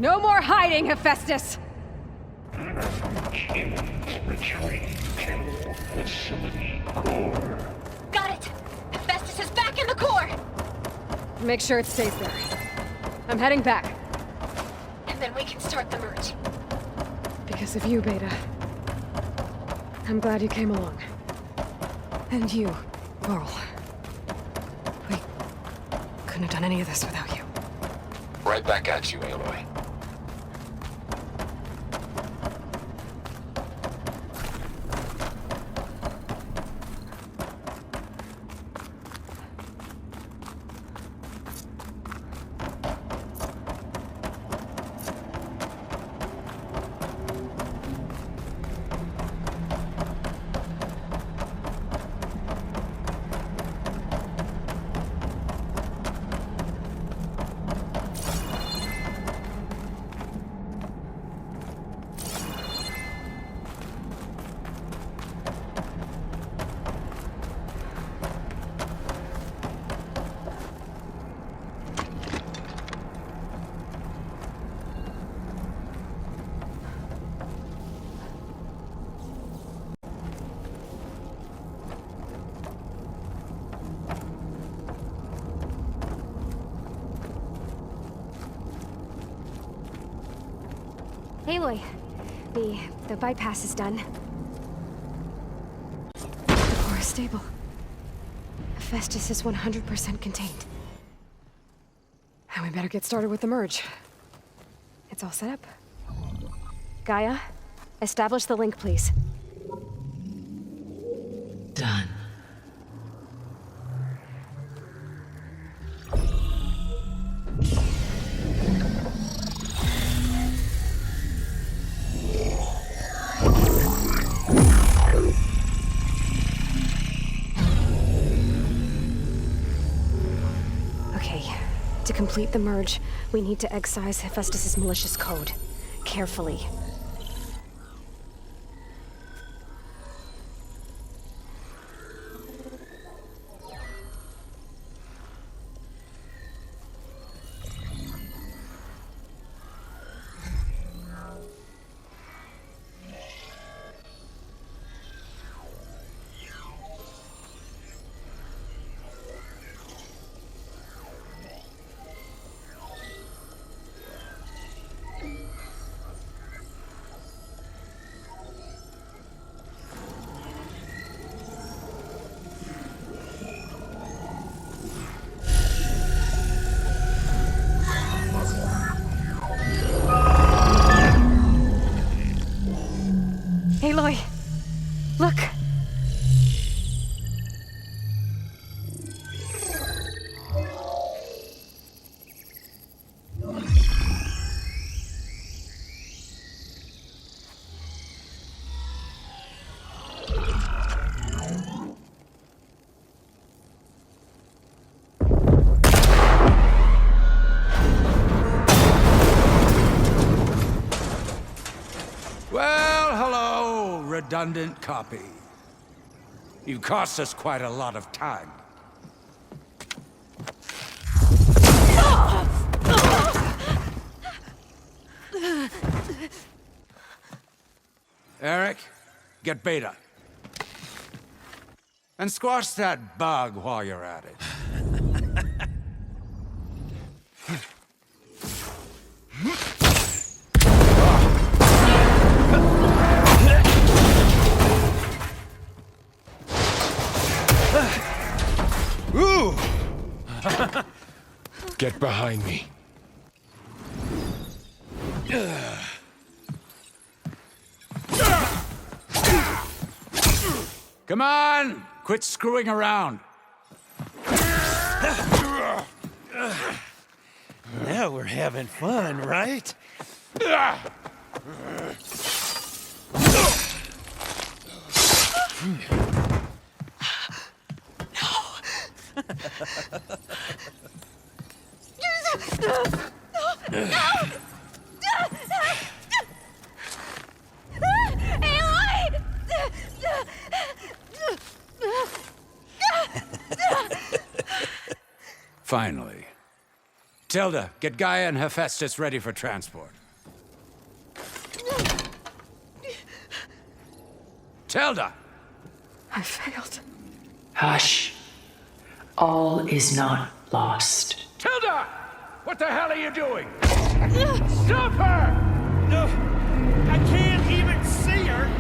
No more hiding, Hephaestus! Returning to facility core. Got it! Hephaestus is back in the core! Make sure it stays there. I'm heading back. And then we can start the merge. Because of you, Beta. I'm glad you came along. And you, Laurel. We couldn't have done any of this without you. Right back at you, Aloy. Aloy, the bypass is done. The core is stable. Hephaestus is 100% contained. And we better get started with the merge. It's all set up. Gaia, establish the link, please. Done. Okay, to complete the merge, we need to excise Hephaestus' malicious code. Carefully. Aloy, look! Well, hello, redundant copy. You cost us quite a lot of time. Eric, get Beta. And squash that bug while you're at it. Ooh! Get behind me. Come on! Quit screwing around. Now we're having fun, right? Finally. Tilda, get Gaia and Hephaestus ready for transport. Tilda! I failed. Hush. All is not lost. Tilda! What the hell are you doing? Stop her! No, I can't even see her.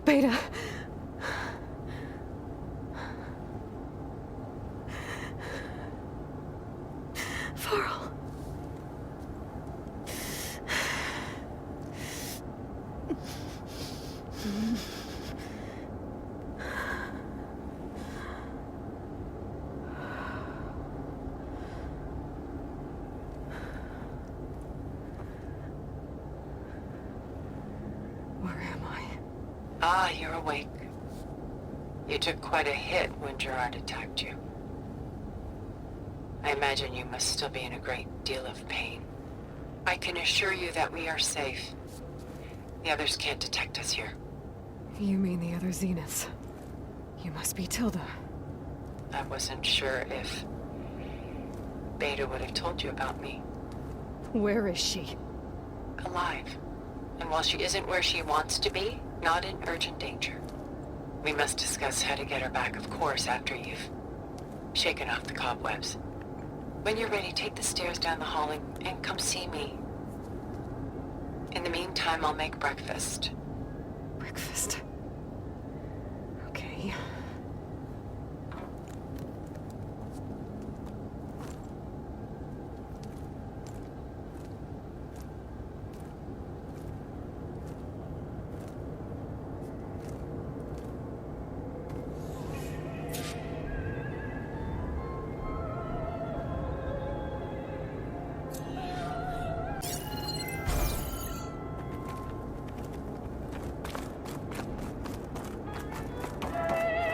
Beta. Varl. Where am I? Ah, you're awake. You took quite a hit when Gerard attacked you. I imagine you must still be in a great deal of pain. I can assure you that we are safe. The others can't detect us here. You mean the other Zeniths? You must be Tilda. I wasn't sure if Beta would have told you about me. Where is she? Alive. And while she isn't where she wants to be, not in urgent danger. We must discuss how to get her back, of course, after you've shaken off the cobwebs. When you're ready, take the stairs down the hall and come see me. In the meantime, I'll make breakfast. Breakfast. Okay.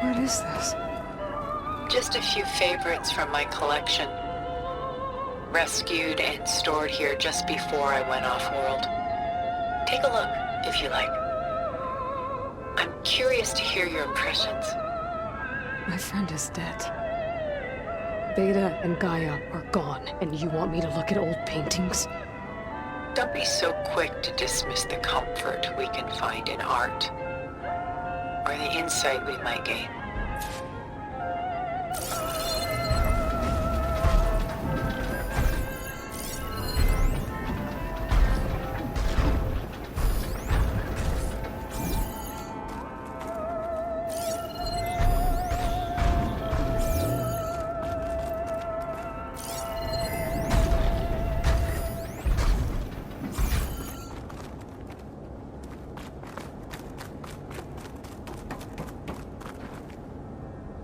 What is this? Just a few favorites from my collection. Rescued and stored here just before I went off-world. Take a look, if you like. I'm curious to hear your impressions. My friend is dead. Beta and Gaia are gone, and you want me to look at old paintings? Don't be so quick to dismiss the comfort we can find in art, or the insight we might gain.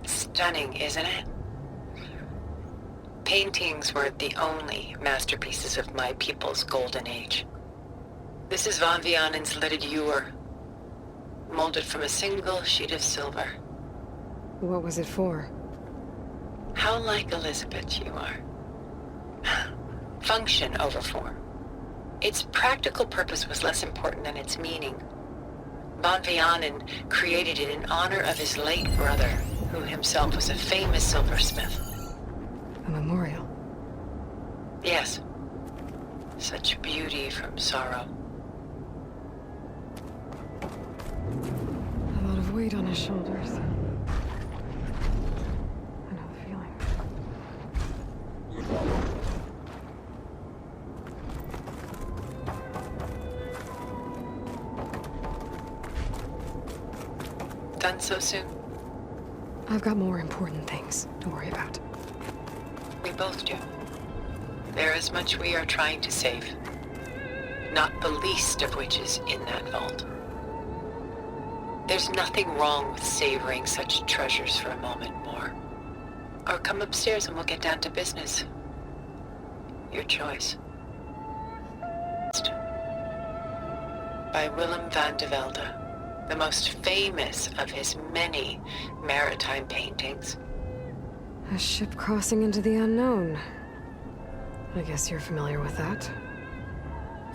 Stunning, isn't it? Paintings were the only masterpieces of my people's golden age. This is Van Vianen's lidded ewer, molded from a single sheet of silver. What was it for? How like Elizabeth you are. Function over form. Its practical purpose was less important than its meaning. Van Vianen created it in honor of his late brother, who himself was a famous silversmith. A memorial. Yes. Such beauty from sorrow. A lot of weight on his shoulders. I know the feeling. Done so soon? I've got more important things to worry about. We both do. There is much we are trying to save. Not the least of which is in that vault. There's nothing wrong with savoring such treasures for a moment more. Or come upstairs and we'll get down to business. Your choice. By Willem van de Velde, the most famous of his many maritime paintings. A ship crossing into the unknown. I guess you're familiar with that.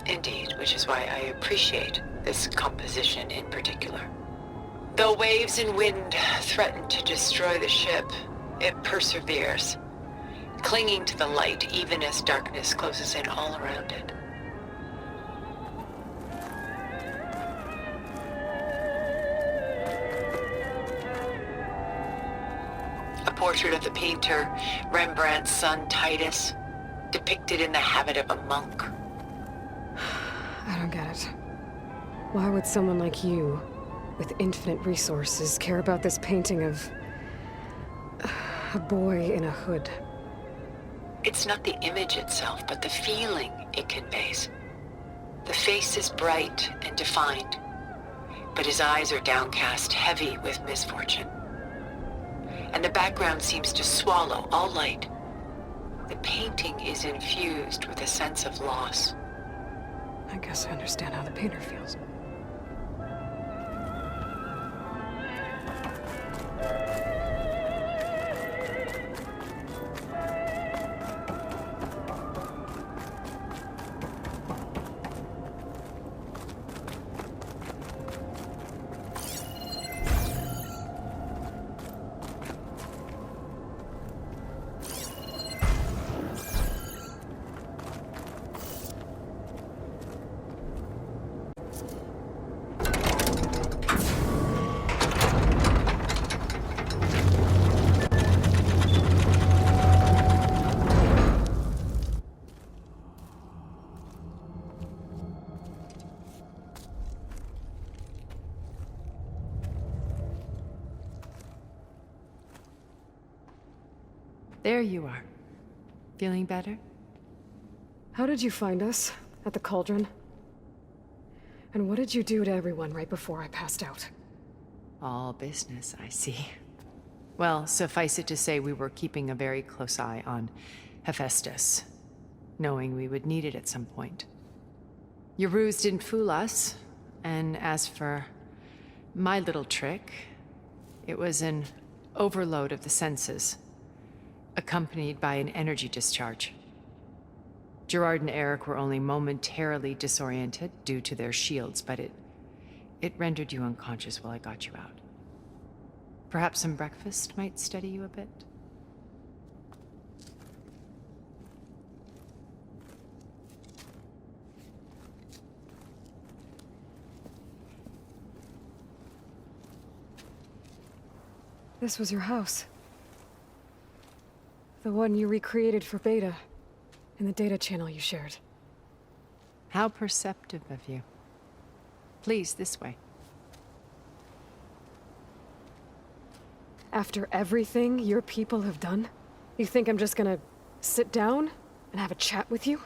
Indeed, which is why I appreciate this composition in particular. Though waves and wind threaten to destroy the ship, it perseveres, clinging to the light even as darkness closes in all around it. A portrait of the painter Rembrandt's son Titus, depicted in the habit of a monk. I don't get it. Why would someone like you, with infinite resources, care about this painting of a boy in a hood? It's not the image itself, but the feeling it conveys. The face is bright and defined, but his eyes are downcast, heavy with misfortune. And the background seems to swallow all light. The painting is infused with a sense of loss. I guess I understand how the painter feels. There you are. Feeling better? How did you find us? At the Cauldron? And what did you do to everyone right before I passed out? All business, I see. Well, suffice it to say we were keeping a very close eye on Hephaestus, knowing we would need it at some point. Your ruse didn't fool us, and as for my little trick, it was an overload of the senses, accompanied by an energy discharge. Gerard and Eric were only momentarily disoriented due to their shields, but it rendered you unconscious while I got you out. Perhaps some breakfast might steady you a bit? This was your house. The one you recreated for Beta, in the data channel you shared. How perceptive of you. Please, this way. After everything your people have done, you think I'm just gonna sit down and have a chat with you?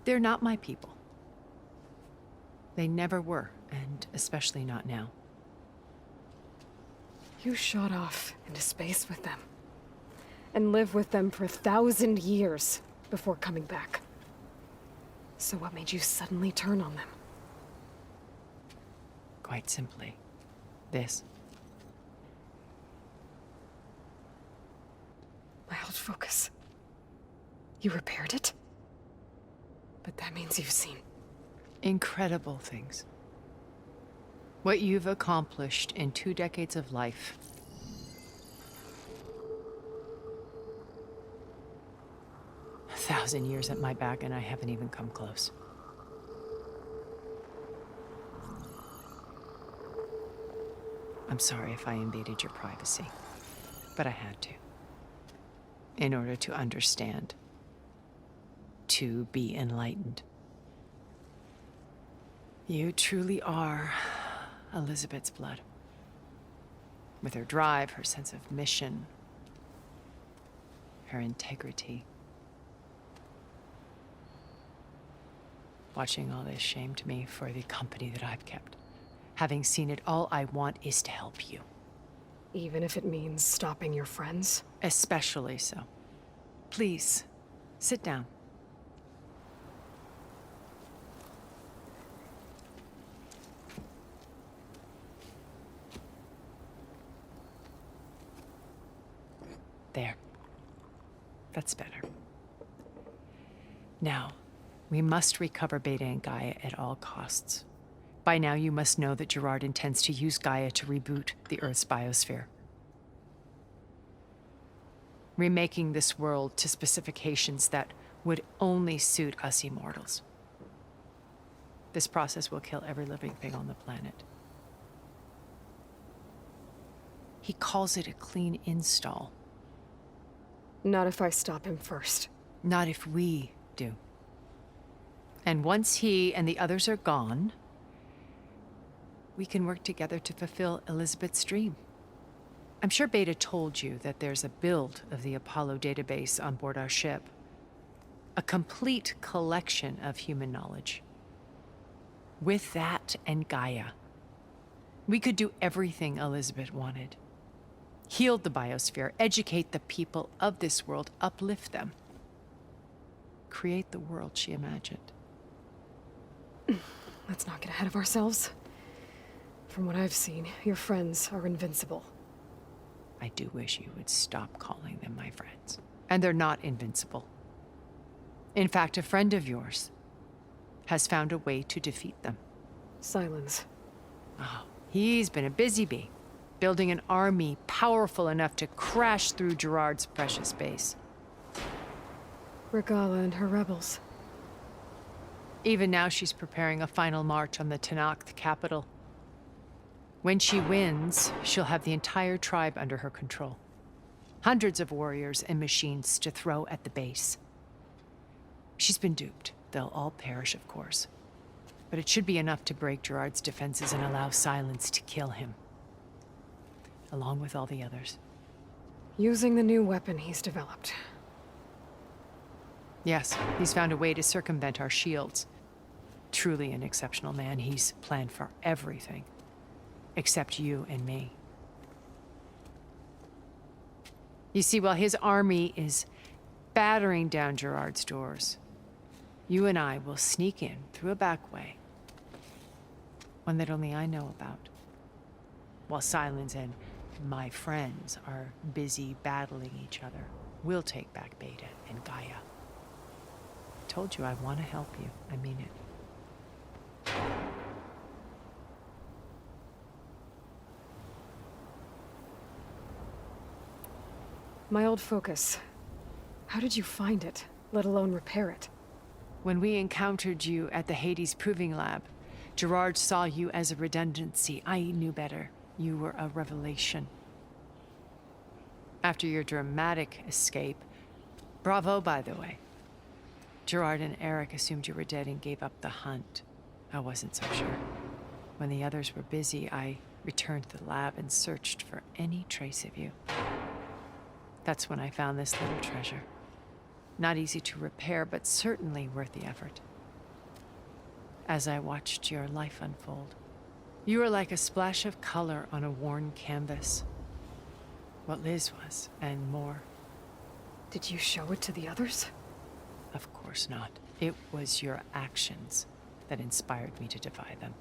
They're not my people. They never were, and especially not now. You shot off into space with them, and lived with them for 1,000 years before coming back. So what made you suddenly turn on them? Quite simply, this. My old focus. You repaired it? But that means you've seen... Incredible things. What you've accomplished in 2 decades of life. A 1,000 years at my back and I haven't even come close. I'm sorry if I invaded your privacy, but I had to. In order to understand. To be enlightened. You truly are Elizabeth's blood. With her drive, her sense of mission, her integrity. Watching all this shamed me for the company that I've kept. Having seen it, all I want is to help you. Even if it means stopping your friends? Especially so. Please, sit down. There. Now, we must recover Beta and Gaia at all costs. By now, you must know that Gerard intends to use Gaia to reboot the Earth's biosphere, remaking this world to specifications that would only suit us immortals. This process will kill every living thing on the planet. He calls it a clean install. Not if I stop him first. Not if we do. And once he and the others are gone, we can work together to fulfill Elizabeth's dream. I'm sure Beta told you that there's a build of the Apollo database on board our ship. A complete collection of human knowledge. With that and Gaia, we could do everything Elizabeth wanted. Heal the biosphere, educate the people of this world, uplift them. Create the world she imagined. Let's not get ahead of ourselves. From what I've seen, your friends are invincible. I do wish you would stop calling them my friends. And they're not invincible. In fact, a friend of yours has found a way to defeat them. Silence. Oh, he's been a busy bee, building an army powerful enough to crash through Gerard's precious base. Regala and her rebels. Even now, she's preparing a final march on the Tenakth capital. When she wins, she'll have the entire tribe under her control. Hundreds of warriors and machines to throw at the base. She's been duped. They'll all perish, of course. But it should be enough to break Gerard's defenses and allow Silence to kill him. Along with all the others. Using the new weapon he's developed. Yes, he's found a way to circumvent our shields. Truly an exceptional man. He's planned for everything. Except you and me. You see, while his army is battering down Gerard's doors, you and I will sneak in through a back way. One that only I know about. While Silence and my friends are busy battling each other, we'll take back Beta and Gaia. I told you I want to help you. I mean it. My old focus. How did you find it, let alone repair it? When we encountered you at the Hades Proving Lab, Gerard saw you as a redundancy. I knew better. You were a revelation. After your dramatic escape, bravo, by the way. Gerard and Eric assumed you were dead and gave up the hunt. I wasn't so sure. When the others were busy, I returned to the lab and searched for any trace of you. That's when I found this little treasure. Not easy to repair, but certainly worth the effort. As I watched your life unfold, you were like a splash of color on a worn canvas. What Liz was, and more. Did you show it to the others? Of course not. It was your actions that inspired me to defy them.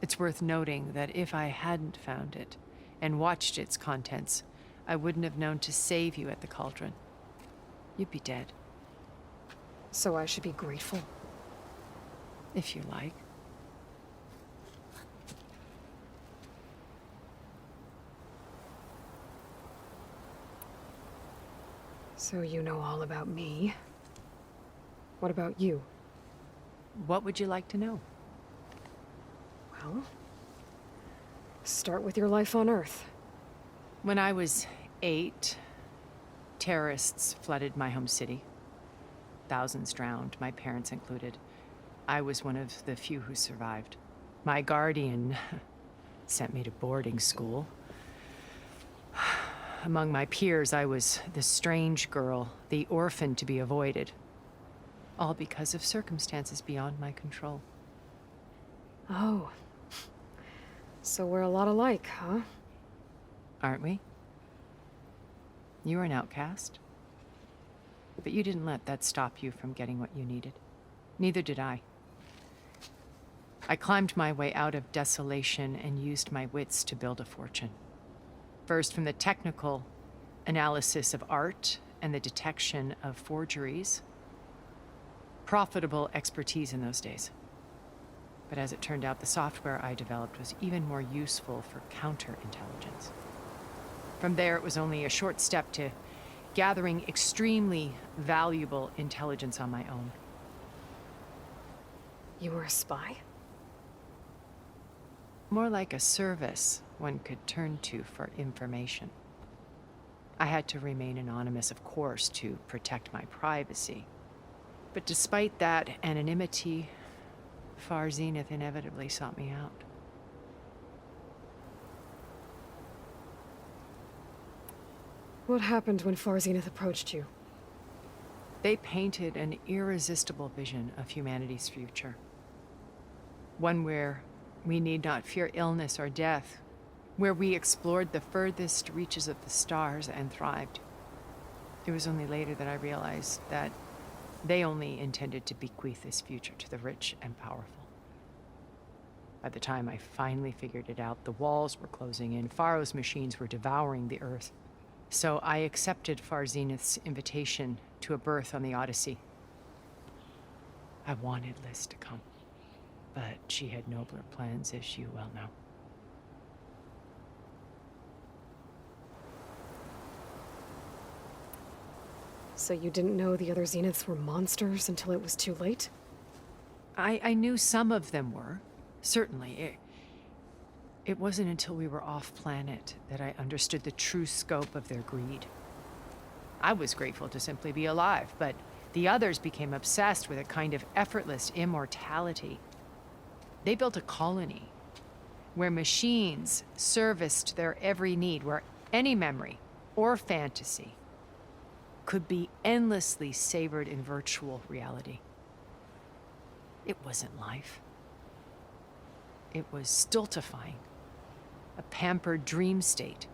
It's worth noting that if I hadn't found it and watched its contents, I wouldn't have known to save you at the cauldron. You'd be dead. So I should be grateful? If you like. So you know all about me. What about you? What would you like to know? Well, start with your life on Earth. When I was 8, terrorists flooded my home city. Thousands drowned, my parents included. I was one of the few who survived. My guardian sent me to boarding school. Among my peers, I was the strange girl, the orphan to be avoided. All because of circumstances beyond my control. Oh. So we're a lot alike, huh? Aren't we? You were an outcast. But you didn't let that stop you from getting what you needed. Neither did I. I climbed my way out of desolation and used my wits to build a fortune. First, from the technical analysis of art and the detection of forgeries, profitable expertise in those days. But as it turned out, the software I developed was even more useful for counterintelligence. From there, it was only a short step to gathering extremely valuable intelligence on my own. You were a spy? More like a service one could turn to for information. I had to remain anonymous, of course, to protect my privacy. But despite that anonymity, Far Zenith inevitably sought me out. What happened when Far Zenith approached you? They painted an irresistible vision of humanity's future. One where we need not fear illness or death, where we explored the furthest reaches of the stars and thrived. It was only later that I realized that they only intended to bequeath this future to the rich and powerful. By the time I finally figured it out, the walls were closing in, Pharaoh's machines were devouring the Earth. So I accepted Far Zenith's invitation to a berth on the Odyssey. I wanted Liz to come, but she had nobler plans, as you well know. So you didn't know the other Zeniths were monsters until it was too late? I knew some of them were, certainly. It wasn't until we were off-planet that I understood the true scope of their greed. I was grateful to simply be alive, but the others became obsessed with a kind of effortless immortality. They built a colony where machines serviced their every need, where any memory or fantasy could be endlessly savored in virtual reality. It wasn't life. It was stultifying, a pampered dream state.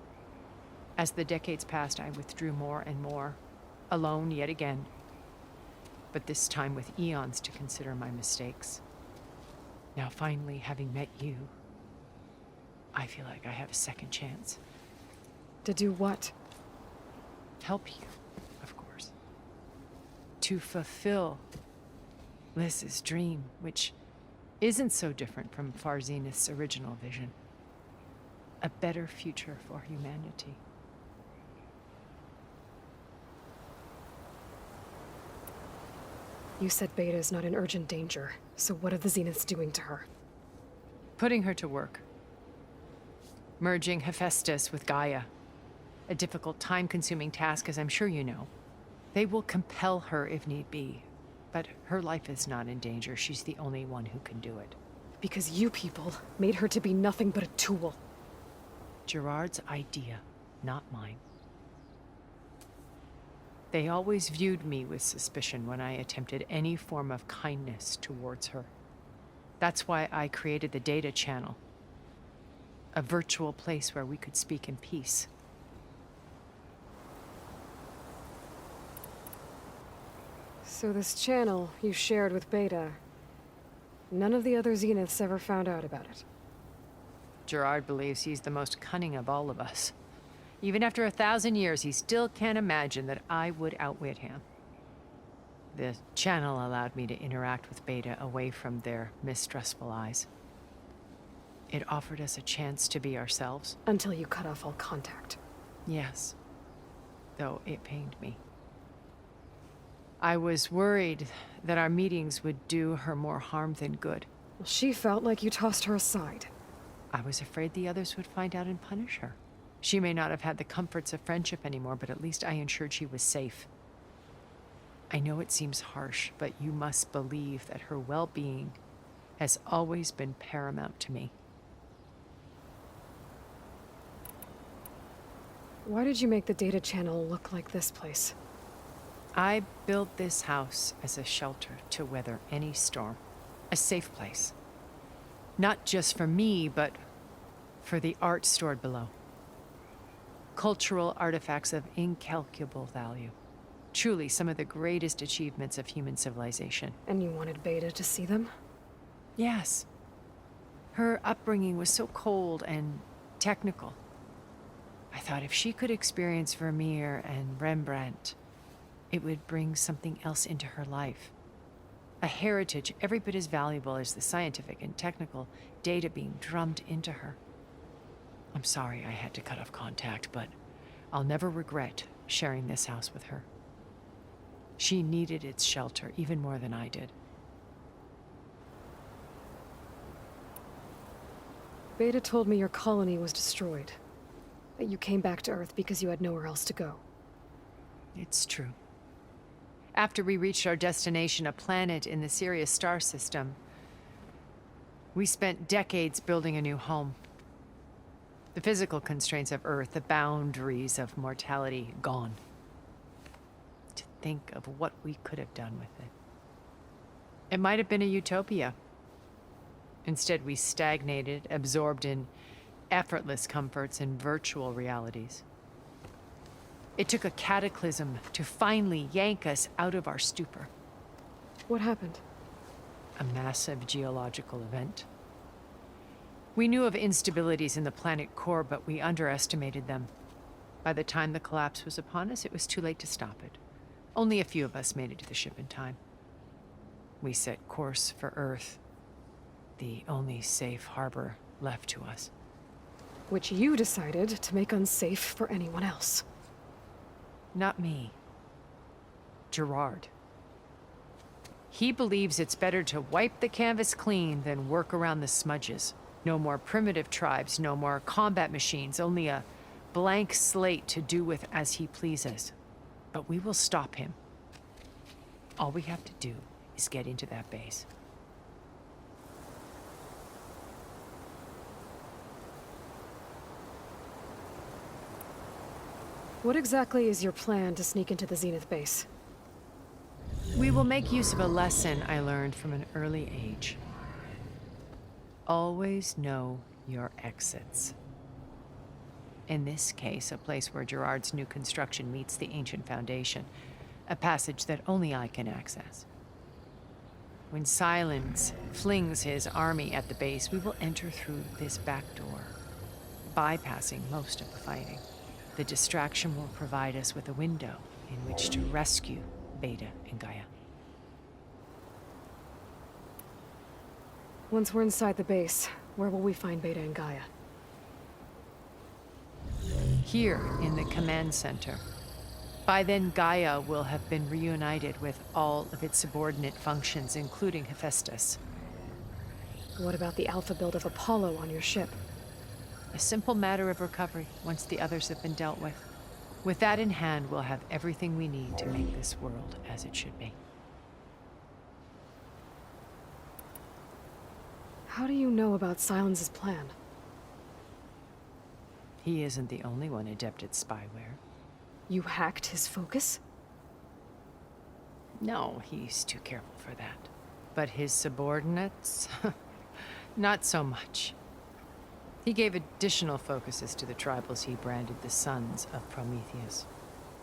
As the decades passed, I withdrew more and more, alone yet again, but this time with eons to consider my mistakes. Now finally, having met you, I feel like I have a second chance. To do what? Help you, of course. To fulfill Liz's dream, which isn't so different from Far Zenith's original vision. A better future for humanity. You said Beta is not in urgent danger, so what are the Zeniths doing to her? Putting her to work. Merging Hephaestus with Gaia. A difficult, time-consuming task, as I'm sure you know. They will compel her if need be, but her life is not in danger. She's the only one who can do it. Because you people made her to be nothing but a tool. Gerard's idea, not mine. They always viewed me with suspicion when I attempted any form of kindness towards her. That's why I created the data channel. A virtual place where we could speak in peace. So this channel you shared with Beta, none of the other Zeniths ever found out about it. Gerard believes he's the most cunning of all of us. Even after 1,000 years, he still can't imagine that I would outwit him. The channel allowed me to interact with Beta away from their mistrustful eyes. It offered us a chance to be ourselves. Until you cut off all contact. Yes, though it pained me. I was worried that our meetings would do her more harm than good. Well, she felt like you tossed her aside. I was afraid the others would find out and punish her. She may not have had the comforts of friendship anymore, but at least I ensured she was safe. I know it seems harsh, but you must believe that her well-being has always been paramount to me. Why did you make the data channel look like this place? I built this house as a shelter to weather any storm. A safe place. Not just for me, but for the art stored below. Cultural artifacts of incalculable value. Truly some of the greatest achievements of human civilization. And you wanted Beta to see them? Yes. Her upbringing was so cold and technical. I thought if she could experience Vermeer and Rembrandt, it would bring something else into her life. A heritage every bit as valuable as the scientific and technical data being drummed into her. I'm sorry I had to cut off contact, but I'll never regret sharing this house with her. She needed its shelter even more than I did. Beta told me your colony was destroyed. That you came back to Earth because you had nowhere else to go. It's true. After we reached our destination, a planet in the Sirius star system, we spent decades building a new home. The physical constraints of Earth, the boundaries of mortality, gone. To think of what we could have done with it. It might have been a utopia. Instead, we stagnated, absorbed in effortless comforts and virtual realities. It took a cataclysm to finally yank us out of our stupor. What happened? A massive geological event. We knew of instabilities in the planet core, but we underestimated them. By the time the collapse was upon us, it was too late to stop it. Only a few of us made it to the ship in time. We set course for Earth, the only safe harbor left to us. Which you decided to make unsafe for anyone else. Not me. Gerard. He believes it's better to wipe the canvas clean than work around the smudges. No more primitive tribes, no more combat machines, only a blank slate to do with as he pleases. But we will stop him. All we have to do is get into that base. What exactly is your plan to sneak into the Zenith base? We will make use of a lesson I learned from an early age. Always know your exits. In this case, a place where Gerard's new construction meets the ancient foundation, a passage that only I can access. When Silence flings his army at the base, we will enter through this back door, bypassing most of the fighting. The distraction will provide us with a window in which to rescue Beta and Gaia. Once we're inside the base, where will we find Beta and Gaia? Here in the command center. By then, Gaia will have been reunited with all of its subordinate functions, including Hephaestus. What about the alpha build of Apollo on your ship? A simple matter of recovery once the others have been dealt with. With that in hand, we'll have everything we need to make this world as it should be. How do you know about Silence's plan? He isn't the only one adept at spyware. You hacked his focus? No, he's too careful for that. But his subordinates? Not so much. He gave additional focuses to the tribals he branded the Sons of Prometheus.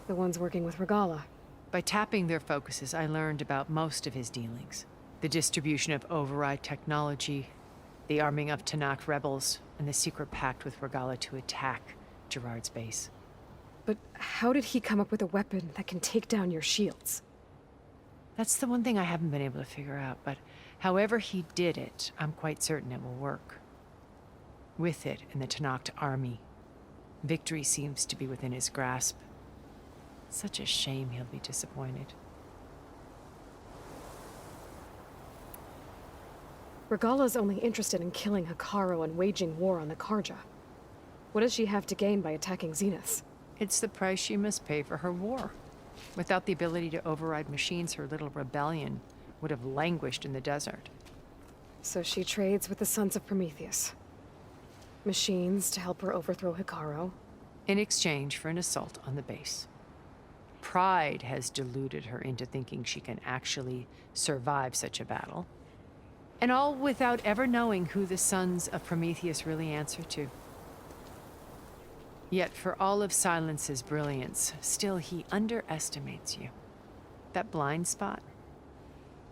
The ones working with Regala. By tapping their focuses, I learned about most of his dealings. The distribution of override technology, the arming of Tanakh rebels, and the secret pact with Regala to attack Gerard's base. But how did he come up with a weapon that can take down your shields? That's the one thing I haven't been able to figure out, but however he did it, I'm quite certain it will work. With it and the Tanakh army, victory seems to be within his grasp. Such a shame he'll be disappointed. Regala's only interested in killing Hekarro and waging war on the Karja. What does she have to gain by attacking Zenith? It's the price she must pay for her war. Without the ability to override machines, her little rebellion would have languished in the desert. So she trades with the Sons of Prometheus. Machines to help her overthrow Hekarro. In exchange for an assault on the base. Pride has deluded her into thinking she can actually survive such a battle. And all without ever knowing who the Sons of Prometheus really answer to. Yet for all of Silence's brilliance, still he underestimates you. That blind spot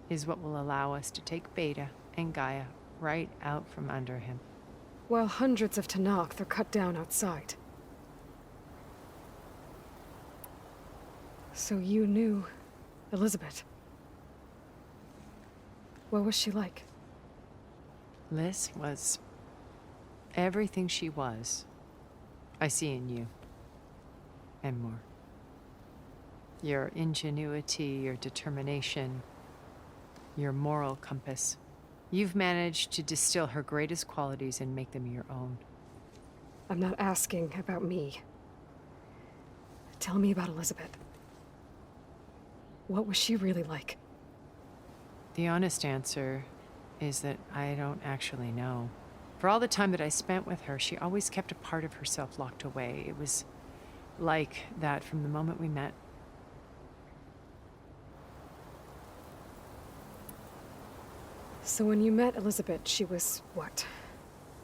is what will allow us to take Beta and Gaia right out from under him. While hundreds of Tanakh are cut down outside. So you knew Elizabeth? What was she like? Liz was everything she was. I see in you. And more. Your ingenuity, your determination, your moral compass. You've managed to distill her greatest qualities and make them your own. I'm not asking about me. Tell me about Elizabeth. What was she really like? The honest answer is that I don't actually know. For all the time that I spent with her, she always kept a part of herself locked away. It was like that from the moment we met. So when you met Elizabeth, she was what?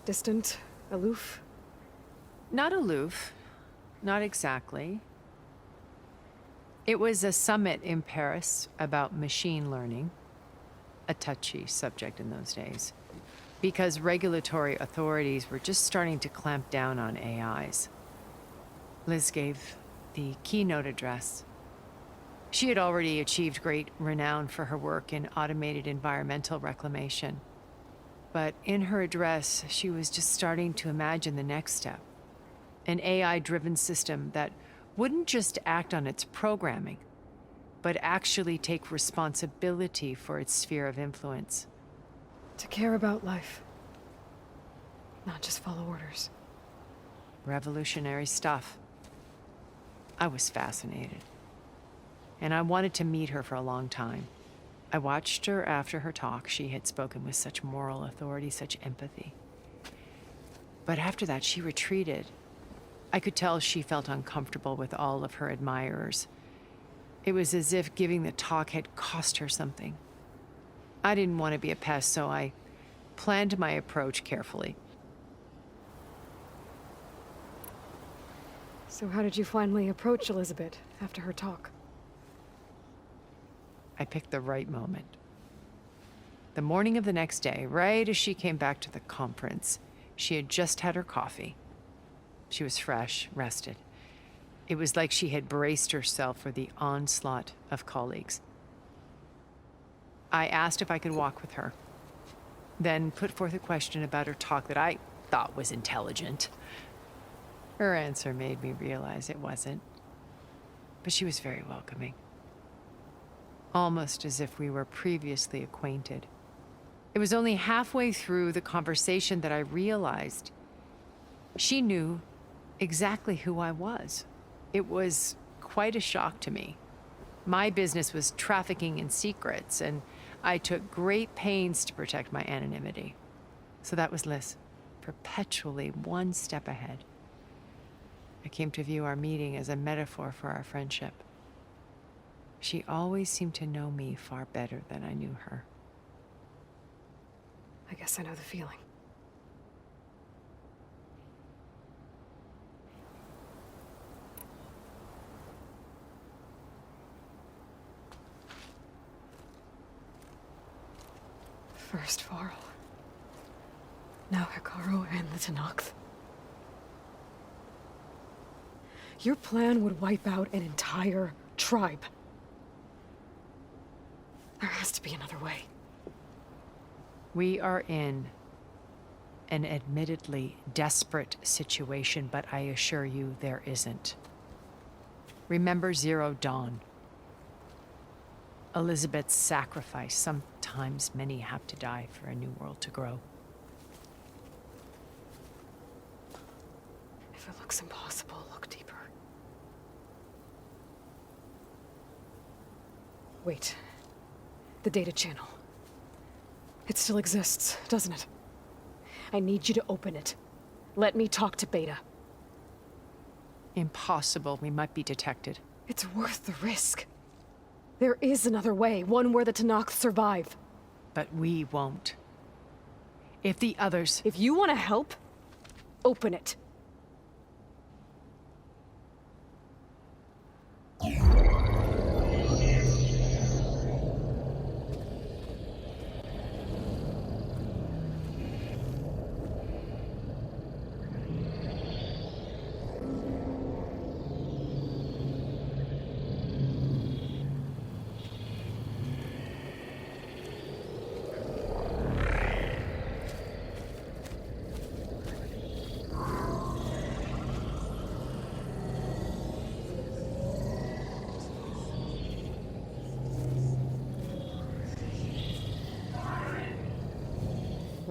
Distant? Aloof? Not aloof. Not exactly. It was a summit in Paris about machine learning. A touchy subject in those days. Because regulatory authorities were just starting to clamp down on AIs. Liz gave the keynote address. She had already achieved great renown for her work in automated environmental reclamation. But in her address, she was just starting to imagine the next step. An AI-driven system that wouldn't just act on its programming, but actually take responsibility for its sphere of influence. To care about life. Not just follow orders. Revolutionary stuff. I was fascinated. And I wanted to meet her for a long time. I watched her after her talk. She had spoken with such moral authority, such empathy. But after that, she retreated. I could tell she felt uncomfortable with all of her admirers. It was as if giving the talk had cost her something. I didn't want to be a pest, so I planned my approach carefully. So how did you finally approach Elizabeth after her talk? I picked the right moment. The morning of the next day, right as she came back to the conference, she had just had her coffee. She was fresh, rested. It was like she had braced herself for the onslaught of colleagues. I asked if I could walk with her, then put forth a question about her talk that I thought was intelligent. Her answer made me realize it wasn't, but she was very welcoming. Almost as if we were previously acquainted. It was only halfway through the conversation that I realized she knew exactly who I was. It was quite a shock to me. My business was trafficking in secrets, and I took great pains to protect my anonymity. So that was Liz, perpetually one step ahead. I came to view our meeting as a metaphor for our friendship. She always seemed to know me far better than I knew her. I guess I know the feeling. First Varl. Now Hekarro and the Tenakth. Your plan would wipe out an entire tribe. There has to be another way. We are in an admittedly desperate situation, but I assure you there isn't. Remember Zero Dawn. Elizabeth's sacrifice. Sometimes many have to die for a new world to grow. If it looks impossible, look deeper. Wait. The data channel. It still exists, doesn't it? I need you to open it. Let me talk to Beta. Impossible. We might be detected. It's worth the risk. There is another way, one where the Tenakth survive. But we won't. If the others... If you want to help, open it.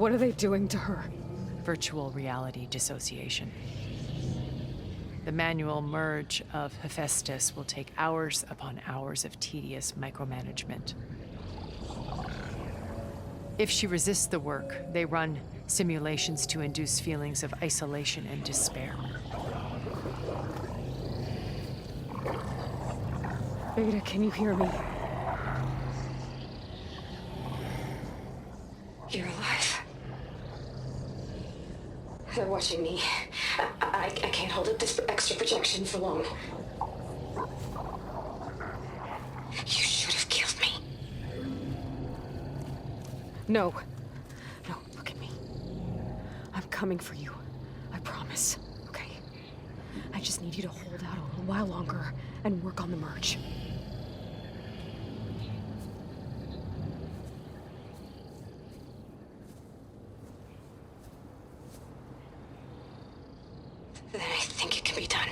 What are they doing to her? Virtual reality dissociation. The manual merge of Hephaestus will take hours upon hours of tedious micromanagement. If she resists the work, they run simulations to induce feelings of isolation and despair. Beta, can you hear me? You're alive. They're watching me. I can't hold up this extra projection for long. You should have killed me. No. No, look at me. I'm coming for you. I promise. Okay? I just need you to hold out a little while longer and work on the merge. Then I think it can be done.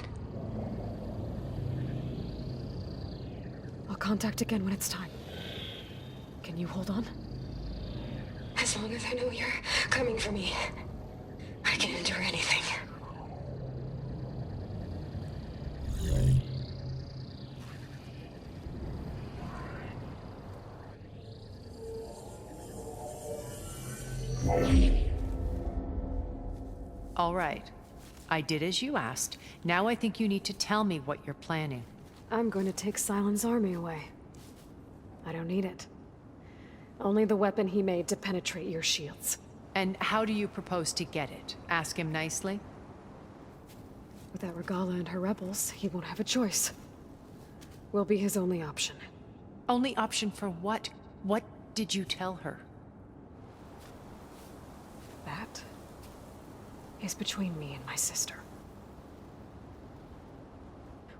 I'll contact again when it's time. Can you hold on? As long as I know you're coming for me, I can endure anything. All right. I did as you asked. Now I think you need to tell me what you're planning. I'm going to take Sylens' army away. I don't need it. Only the weapon he made to penetrate your shields. And how do you propose to get it? Ask him nicely? Without Regalla and her rebels, he won't have a choice. We'll be his only option. Only option for what? What did you tell her? That is between me and my sister.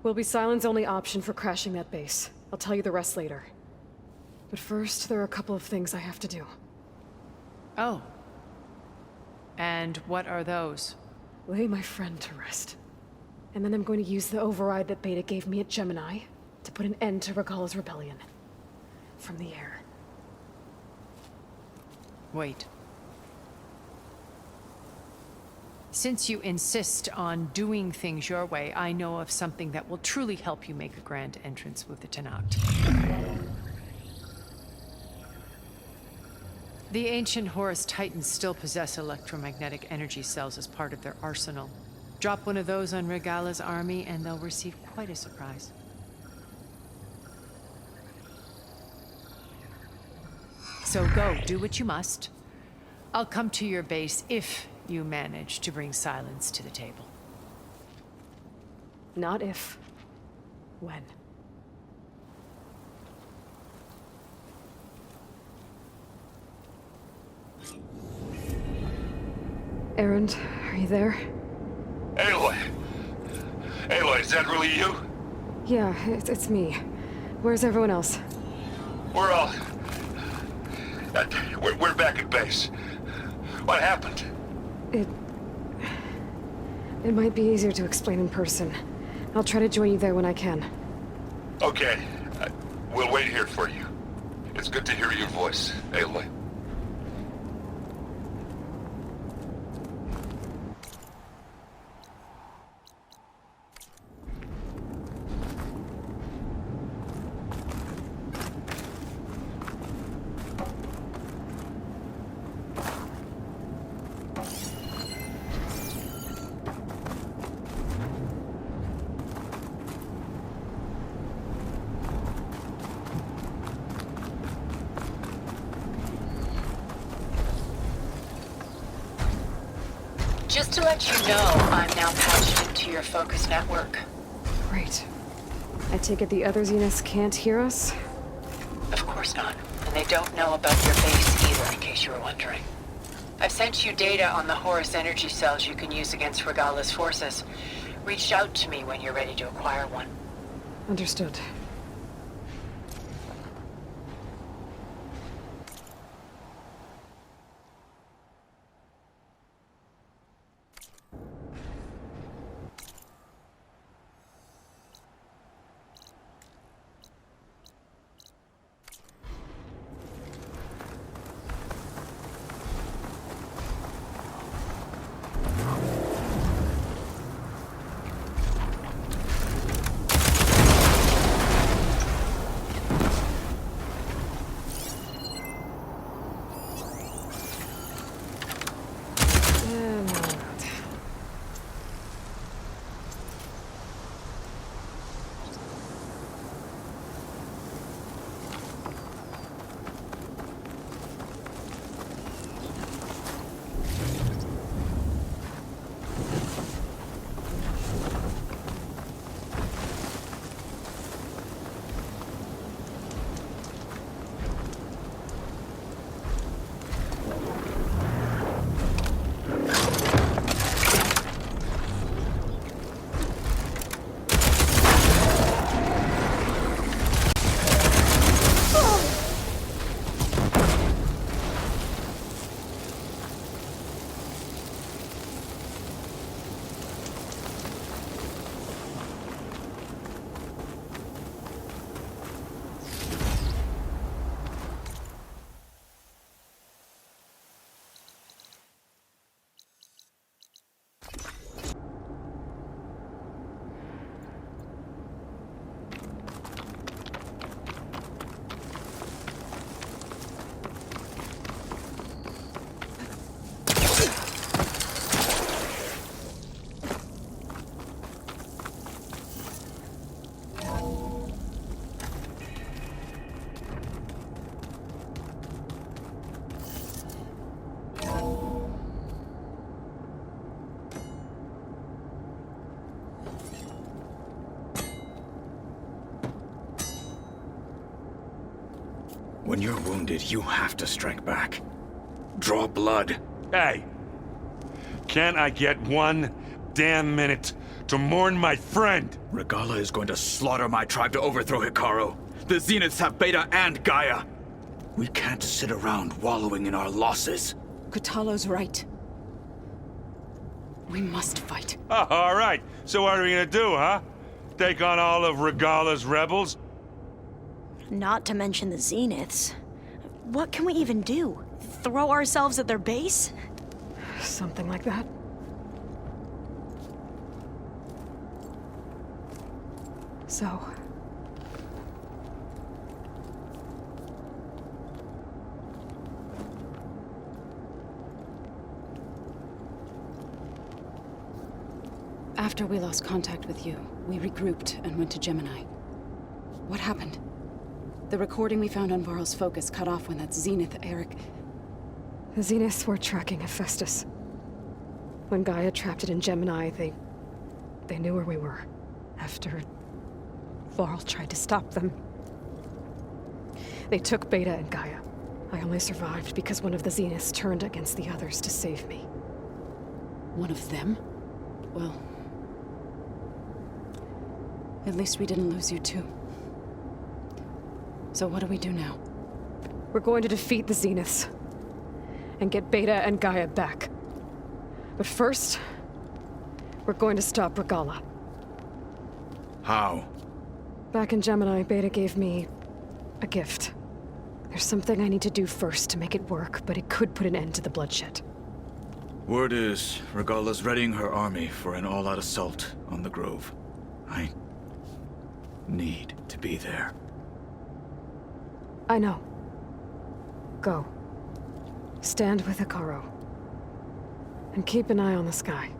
Will be Sylens' only option for crashing that base. I'll tell you the rest later. But first, there are a couple of things I have to do. Oh. And what are those? Lay my friend to rest. And then I'm going to use the override that Beta gave me at Gemini to put an end to Regalla's rebellion. From the air. Wait. Since you insist on doing things your way, I know of something that will truly help you make a grand entrance with the Tenakth. The ancient Horus Titans still possess electromagnetic energy cells as part of their arsenal. Drop one of those on Regalla's army and they'll receive quite a surprise. So go, do what you must. I'll come to your base if you manage to bring Sylens to the table. Not if. When. Erend, are you there? Aloy! Aloy, is that really you? Yeah, it's me. Where's everyone else? We're all... we're back at base. What happened? It might be easier to explain in person. I'll try to join you there when I can. Okay. We'll wait here for you. It's good to hear your voice, Aloy. Just to let you know, I'm now patched into your focus network. Great. I take it the other Zeniths can't hear us? Of course not. And they don't know about your base either, in case you were wondering. I've sent you data on the Horus energy cells you can use against Regalla's forces. Reach out to me when you're ready to acquire one. Understood. When you're wounded, you have to strike back. Draw blood. Hey! Can't I get 1 damn minute to mourn my friend? Regalla is going to slaughter my tribe to overthrow Hikaru. The Zeniths have Beta and Gaia. We can't sit around wallowing in our losses. Kotallo's right. We must fight. Oh, all right. So what are we gonna do, huh? Take on all of Regalla's rebels? Not to mention the Zeniths. What can we even do? Throw ourselves at their base? Something like that. So... After we lost contact with you, we regrouped and went to Gemini. What happened? The recording we found on Varl's focus cut off when that Zenith, Eric... The Zeniths were tracking Hephaestus. When Gaia trapped it in Gemini, they knew where we were. After Varl tried to stop them. They took Beta and Gaia. I only survived because one of the Zeniths turned against the others to save me. One of them? Well... at least we didn't lose you too. So what do we do now? We're going to defeat the Zeniths. And get Beta and Gaia back. But first, we're going to stop Regalla. How? Back in Gemini, Beta gave me a gift. There's something I need to do first to make it work, but it could put an end to the bloodshed. Word is, Regalla's readying her army for an all-out assault on the Grove. I need to be there. I know. Go. Stand with Hikaru. And keep an eye on the sky.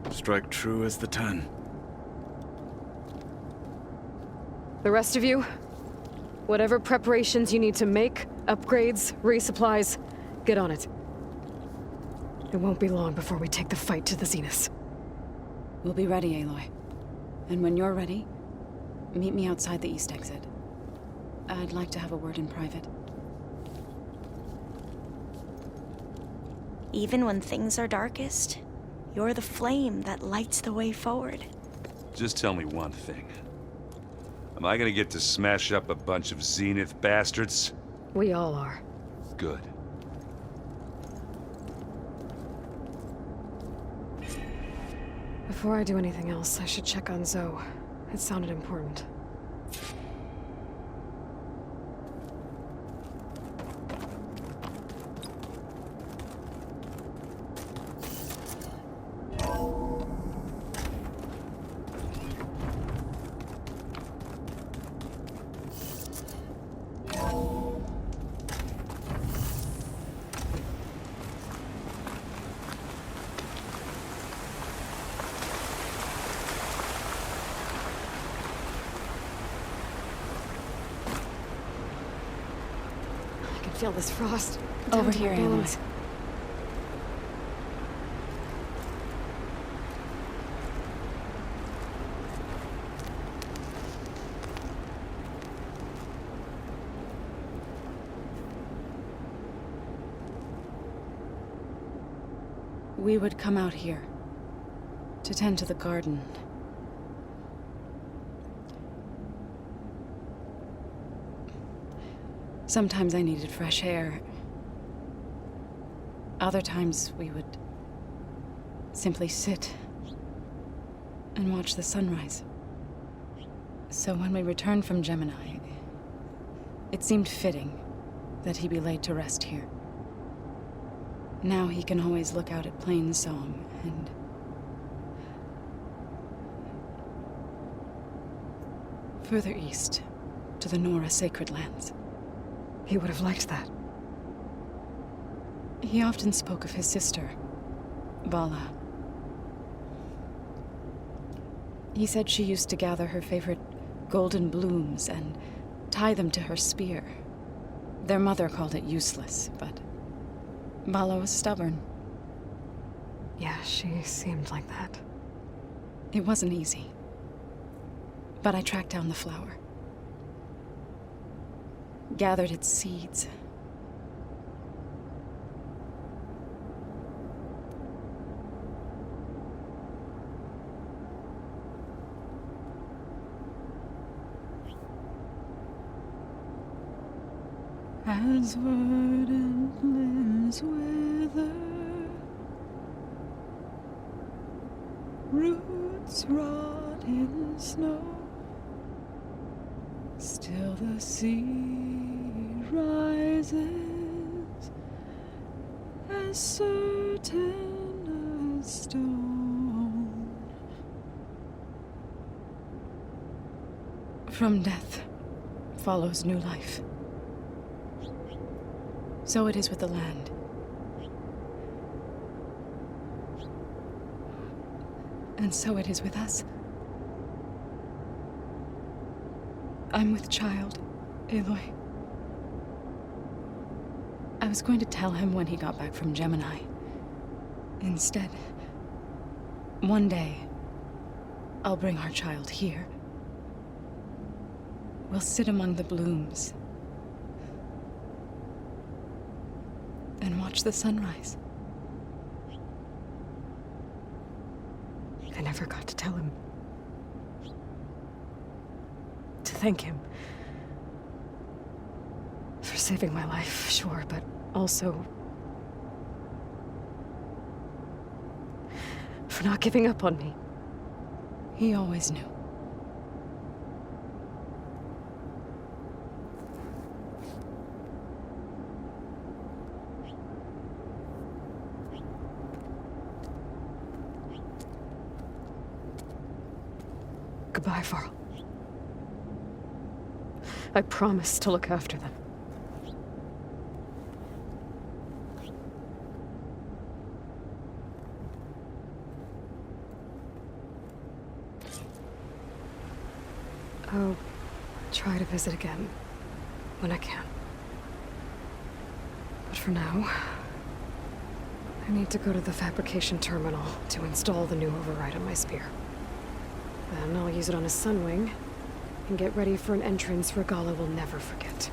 Strike true as the 10. The rest of you, whatever preparations you need to make, upgrades, resupplies, get on it. It won't be long before we take the fight to the Zeniths. We'll be ready, Aloy. And when you're ready, meet me outside the east exit. I'd like to have a word in private. Even when things are darkest, you're the flame that lights the way forward. Just tell me one thing. Am I gonna get to smash up a bunch of Zenith bastards? We all are. Good. Before I do anything else, I should check on Zoe. It sounded important. Feel this frost. Over down to here, my bones. Aloy. We would come out here to tend to the garden. Sometimes I needed fresh air. Other times we would simply sit and watch the sunrise. So when we returned from Gemini, it seemed fitting that he be laid to rest here. Now he can always look out at Plainsong and... further east, to the Nora Sacred Lands. He would have liked that. He often spoke of his sister, Vala. He said she used to gather her favorite golden blooms and tie them to her spear. Their mother called it useless, but Vala was stubborn. Yeah, she seemed like that. It wasn't easy. But I tracked down the flower. gathered its seeds. As verdant limbs wither, roots rot in snow, still the sea rises, as certain as stone. From death follows new life. So it is with the land. And so it is with us. I'm with child, Aloy. I was going to tell him when he got back from Gemini. Instead, one day, I'll bring our child here. We'll sit among the blooms and watch the sunrise. I never got to tell him. To thank him. For saving my life, sure, but also for not giving up on me. He always knew. Goodbye, Varl. I promise to look after them. I'll try to visit again when I can. But for now, I need to go to the fabrication terminal to install the new override on my spear. Then I'll use it on a Sunwing and get ready for an entrance Regalla will never forget.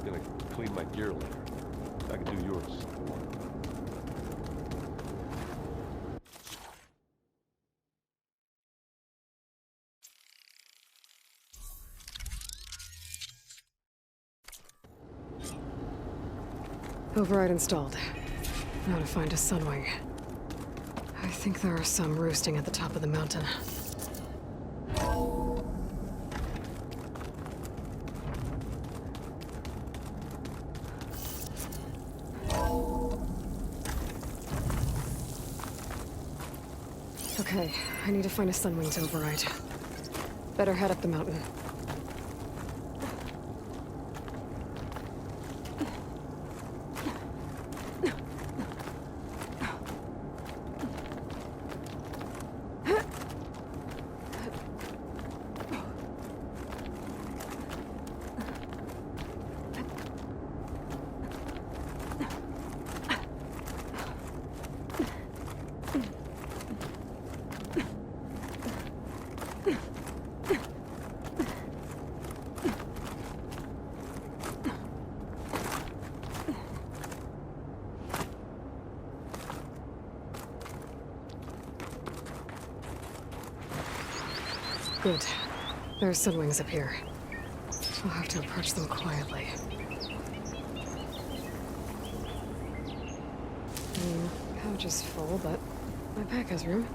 Gonna clean my gear later. I can do yours. Override installed. Now to find a Sunwing. I think there are some roosting at the top of the mountain. Okay, I need to find a Sunwing's override. Better head up the mountain. Good. There are Sunwings up here. I'll have to approach them quietly. Pouch is full, but my pack has room.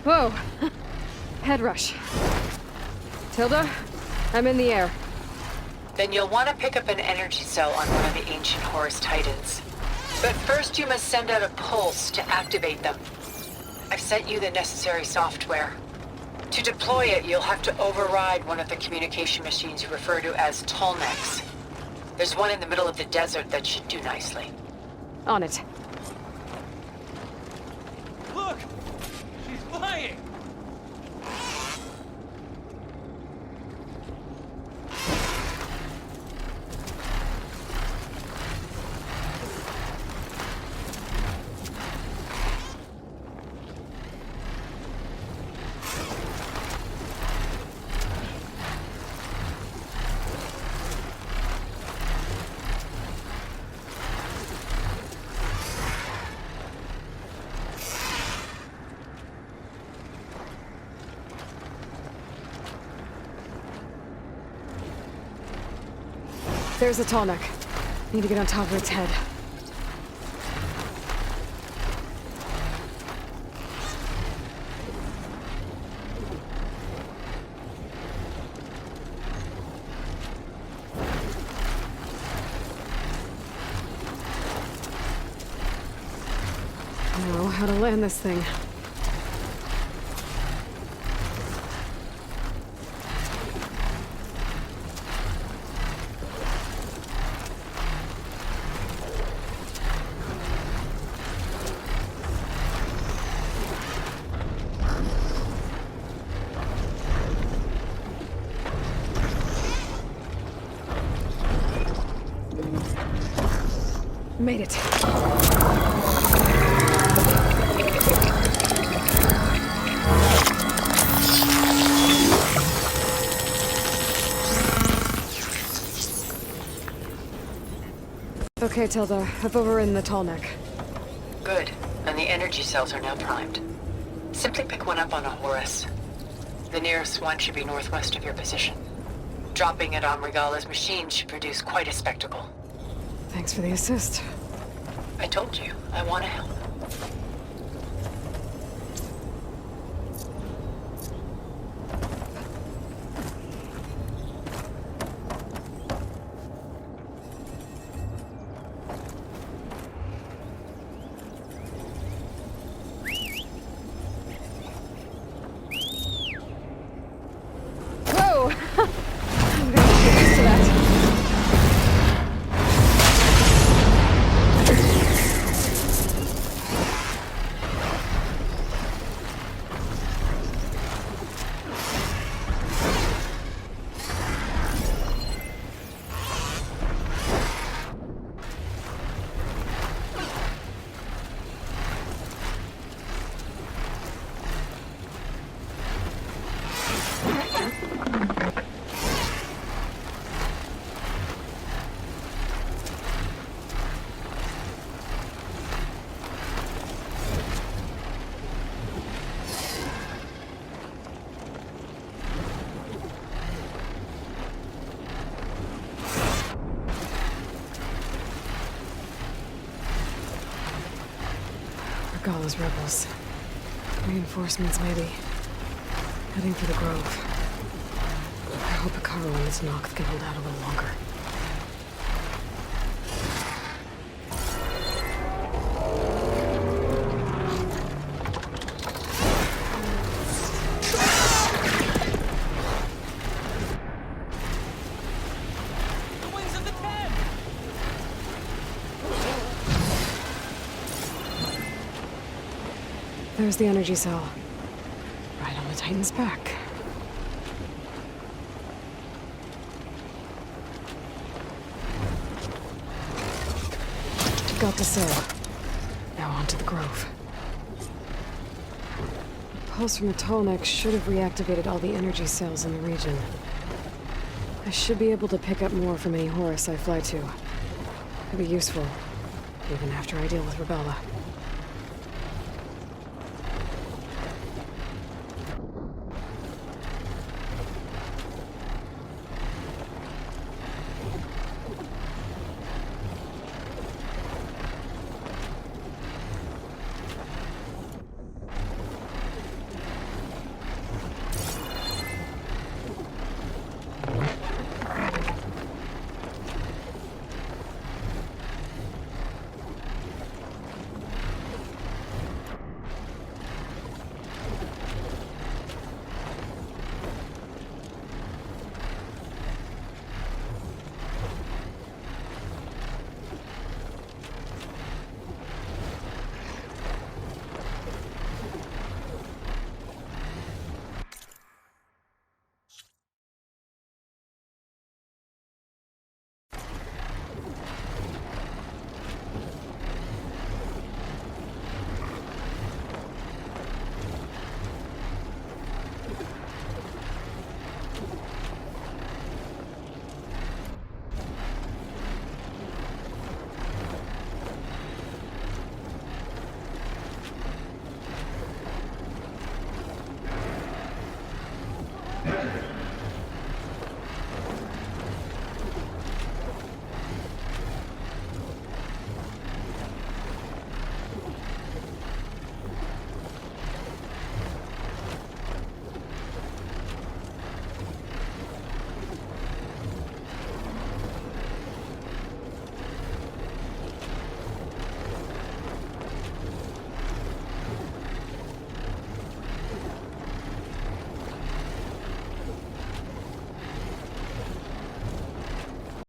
Whoa! Head rush. Tilda, I'm in the air. Then you'll want to pick up an energy cell on one of the ancient Horus Titans. But first you must send out a pulse to activate them. I've sent you the necessary software. To deploy it, you'll have to override one of the communication machines you refer to as Tallnecks. There's one in the middle of the desert that should do nicely. On it. Look! She's flying! There's a Tallneck. Need to get on top of its head. I know how to land this thing. Made it. Okay, Tilda. I've overridden the Tallneck. Good. And the energy cells are now primed. Simply pick one up on a Horus. The nearest one should be northwest of your position. Dropping it on Regala's machine should produce quite a spectacle. Thanks for the assist. I told you, I want to help. Whoa! I'm gonna get used to that. Regala's rebels. Reinforcements, maybe. Heading for the Grove. I hope Hekarro and his Noct can hold out a little longer. The wings of the Ten! There's the energy cell. Right on the Titan's back. Got the cell. Now on to the Grove. The pulse from the Tallneck should have reactivated all the energy cells in the region. I should be able to pick up more from any Horus I fly to. Could be useful, even after I deal with Regala.